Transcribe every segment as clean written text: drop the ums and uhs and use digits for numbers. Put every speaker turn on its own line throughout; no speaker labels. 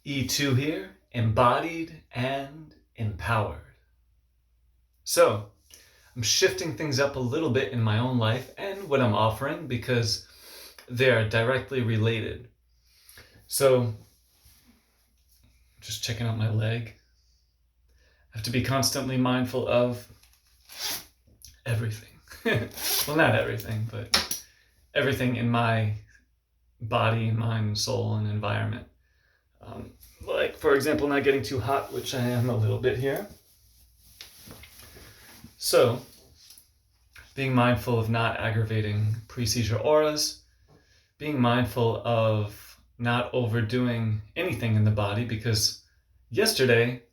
E2 here, embodied and empowered. So, I'm shifting things up a little bit in my own life and what I'm offering because they are directly related. So, just checking out my leg. I have to be constantly mindful of everything. Well, not everything, but everything in my body, mind, soul, and environment. Like, for example, not getting too hot, which I am a little bit here. So, being mindful of not aggravating pre-seizure auras, being mindful of not overdoing anything in the body, because yesterday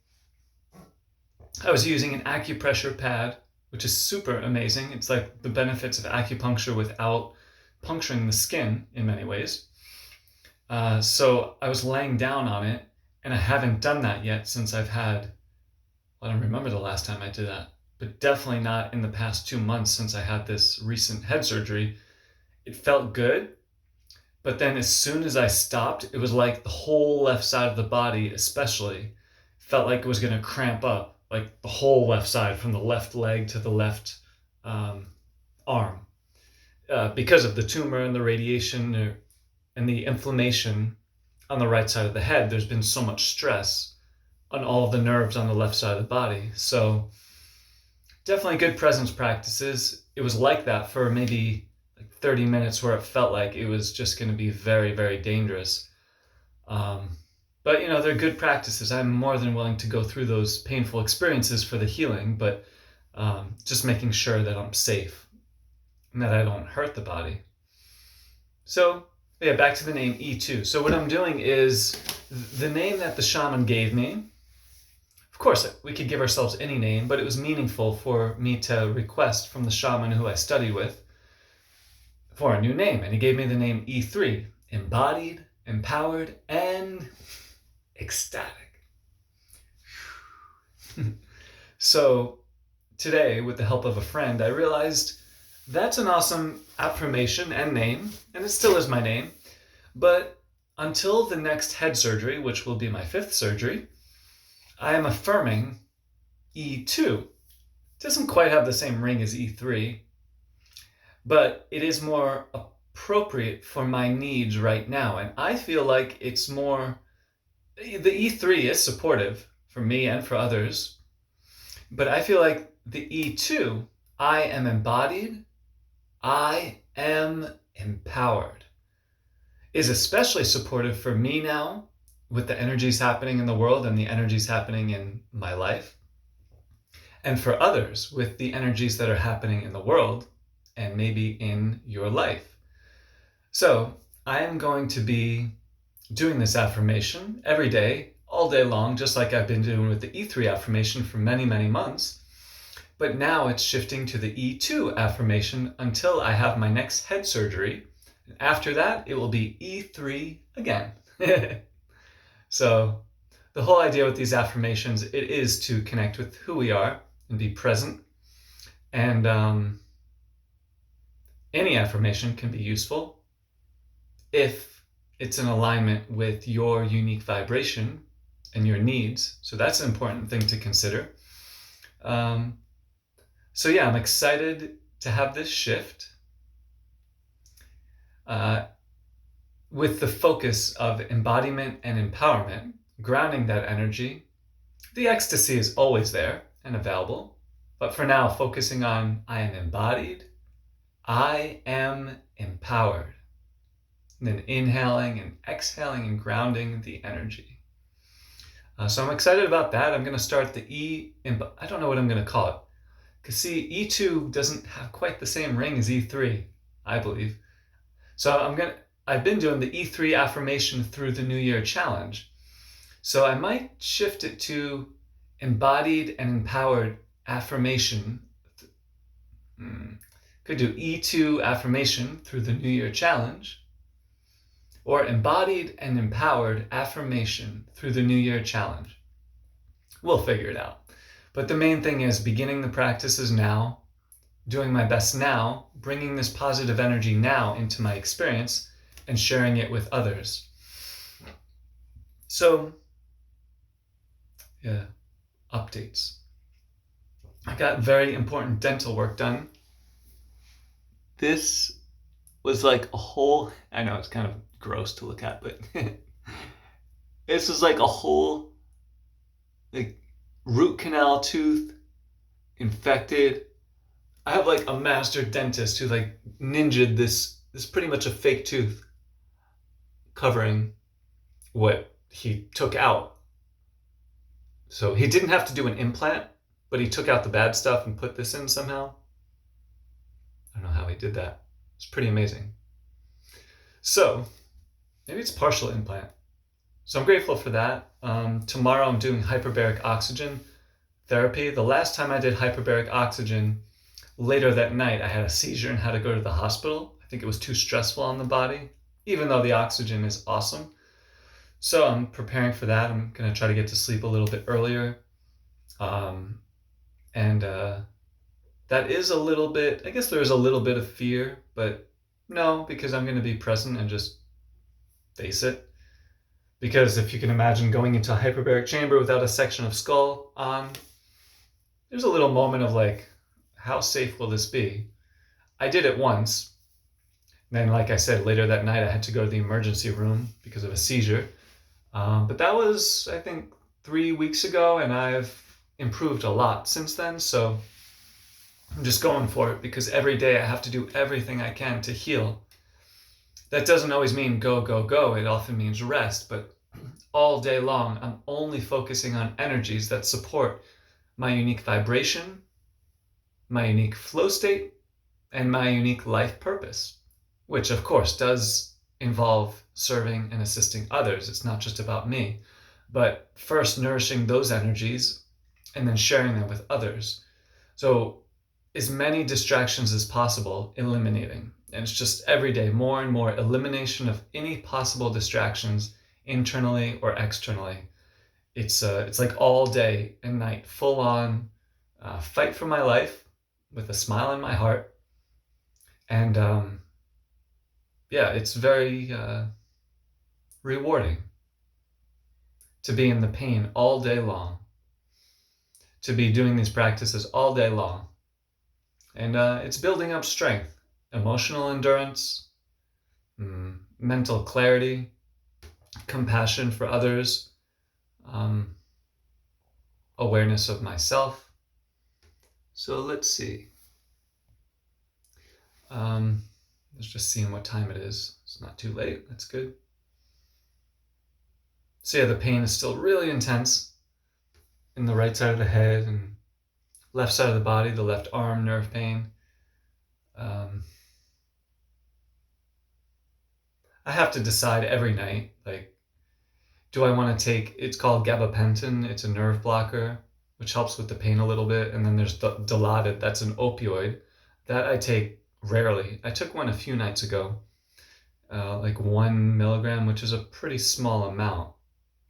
I was using an acupressure pad, which is super amazing. It's like the benefits of acupuncture without puncturing the skin in many ways. So I was laying down on it, and I haven't done that yet since I don't remember the last time I did that, but definitely not in the past 2 months since I had this recent head surgery. It felt good, but then as soon as I stopped, it was like the whole left side of the body especially felt like it was going to cramp up, like the whole left side from the left leg to the left arm. Because of the tumor and the radiation and the inflammation on the right side of the head, there's been so much stress on all of the nerves on the left side of the body. So definitely good presence practices. It was like that for maybe like 30 minutes where it felt like it was just going to be very, very dangerous. But they're good practices. I'm more than willing to go through those painful experiences for the healing, but just making sure that I'm safe and that I don't hurt the body. So yeah, back to the name E2. So what I'm doing is the name that the shaman gave me. Of course, we could give ourselves any name, but it was meaningful for me to request from the shaman who I studied with for a new name. And he gave me the name E3, embodied, empowered, and ecstatic. So today, with the help of a friend, I realized that's an awesome affirmation and name, and it still is my name. But until the next head surgery, which will be my 5th surgery, I am affirming E2. It doesn't quite have the same ring as E3, but it is more appropriate for my needs right now. And I feel like it's more, the E3 is supportive for me and for others, but I feel like the E2, I am embodied, I am empowered, is especially supportive for me now with the energies happening in the world and the energies happening in my life, and for others with the energies that are happening in the world and maybe in your life. So I am going to be doing this affirmation every day, all day long, just like I've been doing with the E3 affirmation for many, many months. But now it's shifting to the E2 affirmation until I have my next head surgery. After that, it will be E3 again. So the whole idea with these affirmations, it is to connect with who we are and be present. And any affirmation can be useful if it's in alignment with your unique vibration and your needs. So that's an important thing to consider. So yeah, I'm excited to have this shift with the focus of embodiment and empowerment, grounding that energy. The ecstasy is always there and available, but for now, focusing on I am embodied, I am empowered. And then inhaling and exhaling and grounding the energy. So I'm excited about that. I'm going to start the I don't know what I'm going to call it. Because see, E2 doesn't have quite the same ring as E3, I believe. So I've been doing the E3 affirmation through the New Year challenge. So I might shift it to embodied and empowered affirmation. Could do E2 affirmation through the New Year challenge, or embodied and empowered affirmation through the New Year challenge. We'll figure it out. But the main thing is beginning the practices now, doing my best now, bringing this positive energy now into my experience and sharing it with others. So updates. I got very important dental work done. This was like a whole, I know it's kind of gross to look at, but this was like a whole like root canal tooth, infected. I have like a master dentist who like ninja'd this pretty much a fake tooth covering what he took out. So he didn't have to do an implant, but he took out the bad stuff and put this in somehow. I don't know how he did that. It's pretty amazing. So maybe it's partial implant. So I'm grateful for that. Tomorrow I'm doing hyperbaric oxygen therapy. The last time I did hyperbaric oxygen, later that night I had a seizure and had to go to the hospital. I think it was too stressful on the body, even though the oxygen is awesome. So I'm preparing for that. I'm going to try to get to sleep a little bit earlier. That is a little bit, I guess there is a little bit of fear, but no, because I'm going to be present and just face it. Because if you can imagine going into a hyperbaric chamber without a section of skull on, there's a little moment of like, how safe will this be? I did it once. Then, like I said, later that night I had to go to the emergency room because of a seizure. But that was, I think, 3 weeks ago, and I've improved a lot since then. So I'm just going for it because every day I have to do everything I can to heal. That doesn't always mean go, go, go. It often means rest. But all day long, I'm only focusing on energies that support my unique vibration, my unique flow state, and my unique life purpose, which of course does involve serving and assisting others. It's not just about me, but first nourishing those energies and then sharing them with others. So as many distractions as possible, eliminating. And it's just every day, more and more elimination of any possible distractions internally or externally. It's like all day and night, full on fight for my life with a smile in my heart. And it's very rewarding to be in the pain all day long, to be doing these practices all day long. And it's building up strength, emotional endurance, mental clarity, compassion for others, awareness of myself. So let's see. Let's just seeing what time it is. It's not too late. That's good. So the pain is still really intense in the right side of the head and left side of the body, the left arm nerve pain. I have to decide every night, like, do I want to take, it's called gabapentin. It's a nerve blocker, which helps with the pain a little bit. And then there's Dilaudid. That's an opioid that I take rarely. I took one a few nights ago, like 1 milligram, which is a pretty small amount.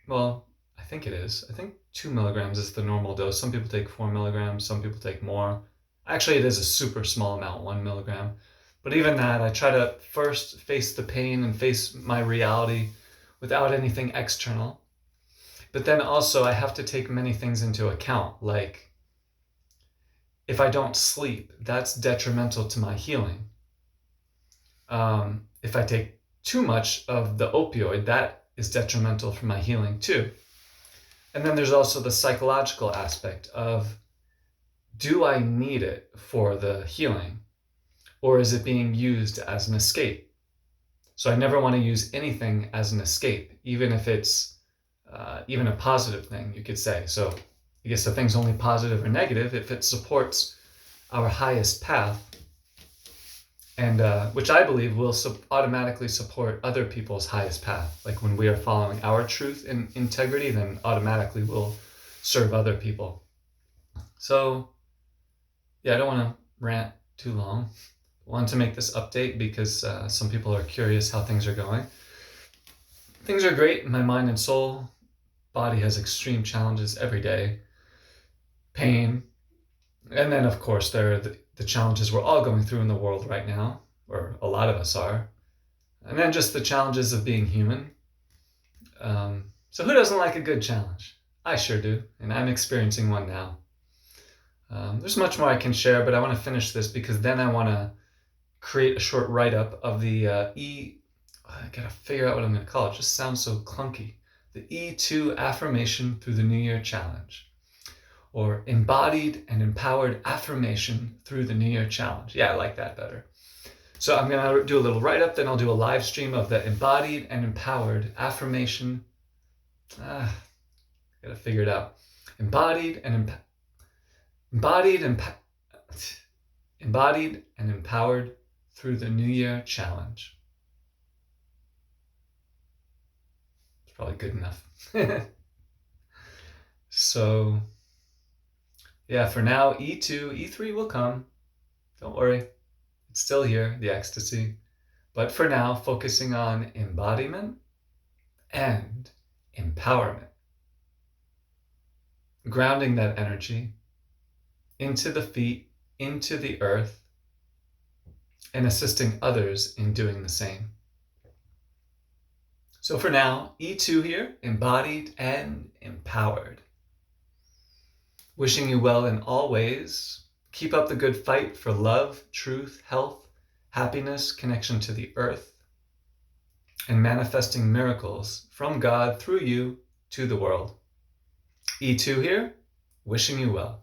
Well, I think it is. I think 2 milligrams is the normal dose. Some people take 4 milligrams. Some people take more. Actually, it is a super small amount, 1 milligram. But even that, I try to first face the pain and face my reality without anything external. But then also I have to take many things into account, like if I don't sleep, that's detrimental to my healing. If I take too much of the opioid, that is detrimental for my healing too. And then there's also the psychological aspect of, do I need it for the healing? Or is it being used as an escape? So I never want to use anything as an escape, even if it's even a positive thing, you could say. So I guess the thing's only positive or negative if it supports our highest path, and which I believe will automatically support other people's highest path. Like when we are following our truth and integrity, then automatically we'll serve other people. So I don't want to rant too long. I wanted to make this update because some people are curious how things are going. Things are great in my mind and soul. Body has extreme challenges every day. Pain. And then, of course, there are the challenges we're all going through in the world right now, or a lot of us are. And then just the challenges of being human. So who doesn't like a good challenge? I sure do, and I'm experiencing one now. There's much more I can share, but I want to finish this because then I want to create a short write-up of the I gotta figure out what I'm going to call it. It just sounds so clunky. The E2 Affirmation through the New Year Challenge, or Embodied and Empowered Affirmation through the New Year Challenge. Yeah, I like that better. So I'm going to do a little write-up, then I'll do a live stream of the Embodied and Empowered Affirmation. Gotta figure it out. Embodied and empowered through the New Year Challenge. It's probably good enough. So, yeah, for now, E2, E3 will come. Don't worry. It's still here, the ecstasy. But for now, focusing on embodiment and empowerment. Grounding that energy into the feet, into the earth, and assisting others in doing the same. So for now, E2 here, embodied and empowered. Wishing you well in all ways. Keep up the good fight for love, truth, health, happiness, connection to the earth, and manifesting miracles from God through you to the world. E2 here, wishing you well.